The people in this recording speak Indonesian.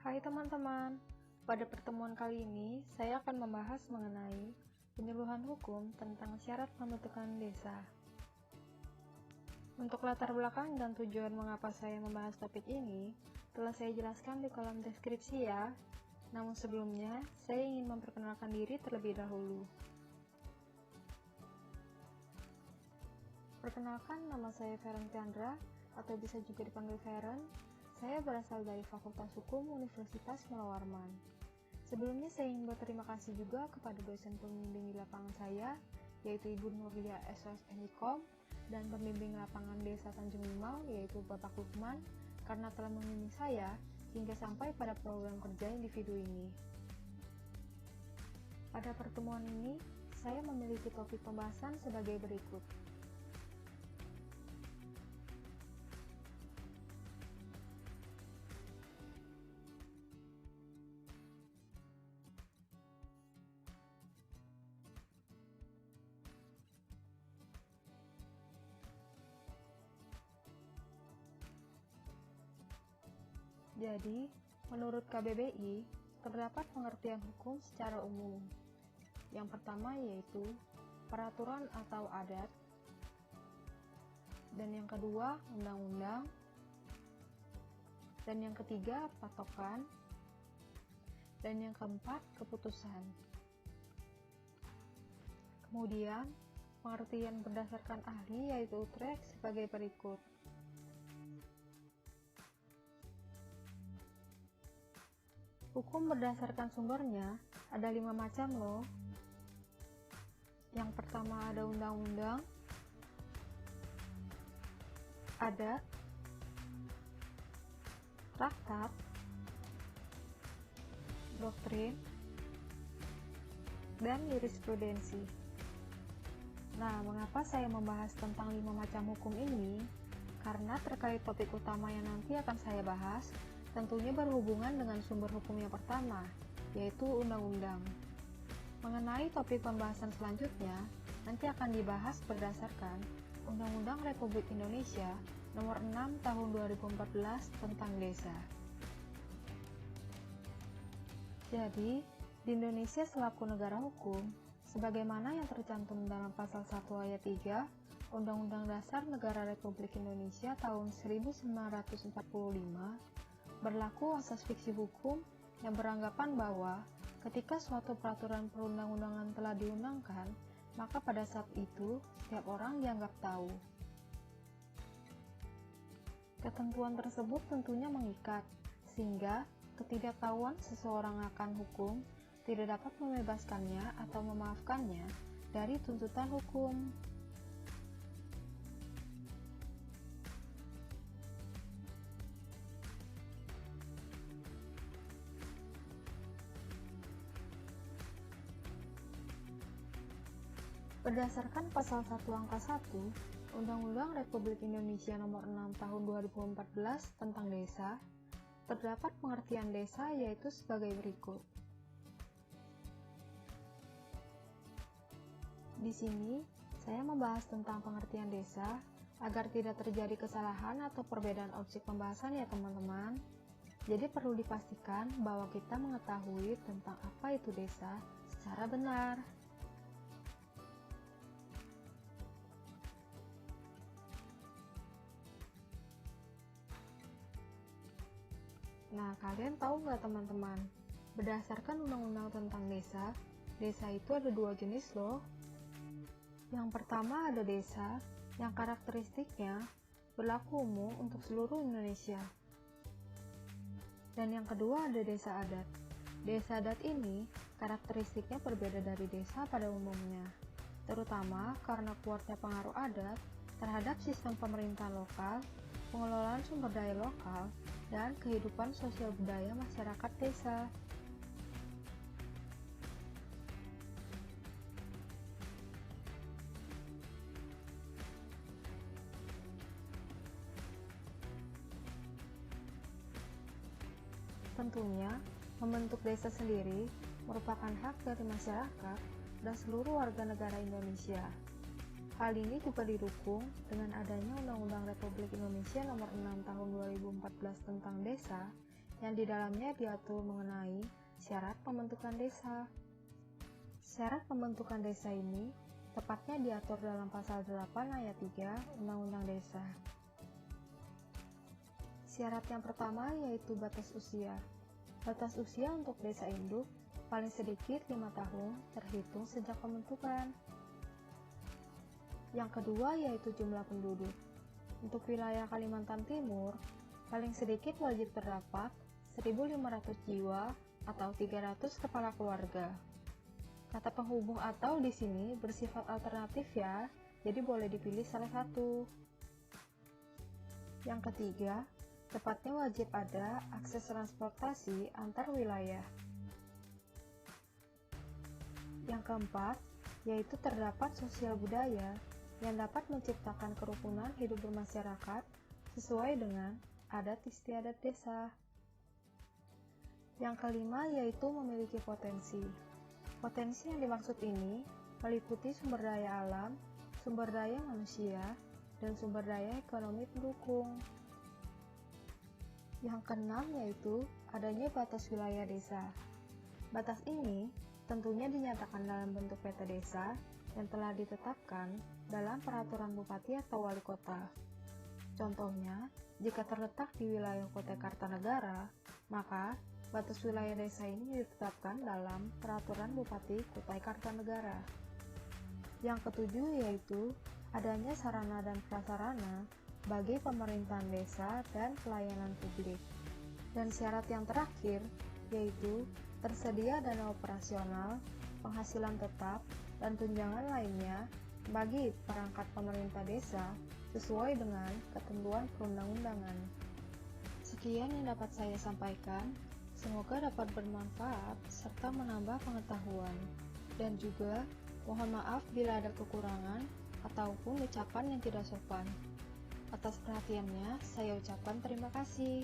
Hai teman-teman, pada pertemuan kali ini saya akan membahas mengenai penyuluhan hukum tentang syarat pembentukan desa. Untuk latar belakang dan tujuan mengapa saya membahas topik ini, telah saya jelaskan di kolom deskripsi ya. Namun sebelumnya, saya ingin memperkenalkan diri terlebih dahulu. Perkenalkan, nama saya Feren Chandra, atau bisa juga dipanggil Feren. Saya berasal dari Fakultas Hukum Universitas Mula Warman. Sebelumnya saya ingin berterima kasih juga kepada dosen pembimbing di lapangan saya, yaitu Ibu Nurlia SOS Nikom, dan pembimbing lapangan Desa Tanjung Limau, yaitu Bapak Lukman, karena telah membimbing saya hingga sampai pada program kerja individu ini. Pada pertemuan ini, saya memiliki topik pembahasan sebagai berikut. Jadi, menurut KBBI, terdapat pengertian hukum secara umum. Yang pertama yaitu peraturan atau adat, dan yang kedua undang-undang, dan yang ketiga patokan, dan yang keempat keputusan. Kemudian, pengertian berdasarkan ahli yaitu Utrecht sebagai berikut. Hukum berdasarkan sumbernya ada 5 macam loh. Yang pertama ada undang-undang, adat, traktat, doktrin, dan jurisprudensi. Nah, mengapa saya membahas tentang 5 macam hukum ini? Karena terkait topik utama yang nanti akan saya bahas, tentunya berhubungan dengan sumber hukum yang pertama, yaitu undang-undang. Mengenai topik pembahasan selanjutnya, nanti akan dibahas berdasarkan Undang-Undang Republik Indonesia Nomor 6 Tahun 2014 tentang Desa. Jadi, di Indonesia selaku negara hukum, sebagaimana yang tercantum dalam Pasal 1 Ayat 3 Undang-Undang Dasar Negara Republik Indonesia tahun 1945, berlaku asas fiksi hukum yang beranggapan bahwa ketika suatu peraturan perundang-undangan telah diundangkan, maka pada saat itu setiap orang dianggap tahu. Ketentuan tersebut tentunya mengikat, sehingga ketidaktahuan seseorang akan hukum tidak dapat membebaskannya atau memaafkannya dari tuntutan hukum. Berdasarkan Pasal 1 Angka 1, Undang-Undang Republik Indonesia Nomor 6 Tahun 2014 tentang Desa, terdapat pengertian desa yaitu sebagai berikut. Di sini, saya membahas tentang pengertian desa agar tidak terjadi kesalahan atau perbedaan objek pembahasan ya teman-teman. Jadi perlu dipastikan bahwa kita mengetahui tentang apa itu desa secara benar. Nah, kalian tahu nggak teman-teman? Berdasarkan undang-undang tentang desa, desa itu ada 2 jenis loh. Yang pertama ada desa, yang karakteristiknya berlaku umum untuk seluruh Indonesia. Dan yang kedua ada desa adat. Desa adat ini karakteristiknya berbeda dari desa pada umumnya, terutama karena kuatnya pengaruh adat terhadap sistem pemerintahan lokal, pengelolaan sumber daya lokal, dan kehidupan sosial budaya masyarakat desa. Tentunya, membentuk desa sendiri merupakan hak dari masyarakat dan seluruh warga negara Indonesia. Hal ini juga didukung dengan adanya Undang-Undang Republik Indonesia Nomor 6 Tahun 2014 tentang Desa yang di dalamnya diatur mengenai syarat pembentukan desa. Syarat pembentukan desa ini tepatnya diatur dalam pasal 8 ayat 3 Undang-Undang Desa. Syarat yang pertama yaitu batas usia. Batas usia untuk desa induk paling sedikit 5 tahun terhitung sejak pembentukan. Yang kedua yaitu jumlah penduduk. Untuk wilayah Kalimantan Timur, paling sedikit wajib terdapat 1.500 jiwa atau 300 kepala keluarga. Kata penghubung atau di sini bersifat alternatif ya, jadi boleh dipilih salah satu. Yang ketiga, tepatnya wajib ada akses transportasi antar wilayah. Yang keempat, yaitu terdapat sosial budaya yang dapat menciptakan kerukunan hidup bermasyarakat sesuai dengan adat istiadat desa. Yang kelima yaitu memiliki potensi. Potensi yang dimaksud ini meliputi sumber daya alam, sumber daya manusia, dan sumber daya ekonomi pendukung. Yang keenam yaitu adanya batas wilayah desa. Batas ini tentunya dinyatakan dalam bentuk peta desa yang telah ditetapkan dalam peraturan bupati atau wali kota. Contohnya, jika terletak di wilayah Kota Kartanegara, maka batas wilayah desa ini ditetapkan dalam peraturan bupati Kutai Kartanegara. Yang ketujuh yaitu adanya sarana dan prasarana bagi pemerintahan desa dan pelayanan publik. Dan syarat yang terakhir yaitu tersedia dana operasional, penghasilan tetap, dan tunjangan lainnya bagi perangkat pemerintah desa sesuai dengan ketentuan perundang-undangan. Sekian yang dapat saya sampaikan, semoga dapat bermanfaat serta menambah pengetahuan. Dan juga mohon maaf bila ada kekurangan ataupun ucapan yang tidak sopan. Atas perhatiannya, saya ucapkan terima kasih.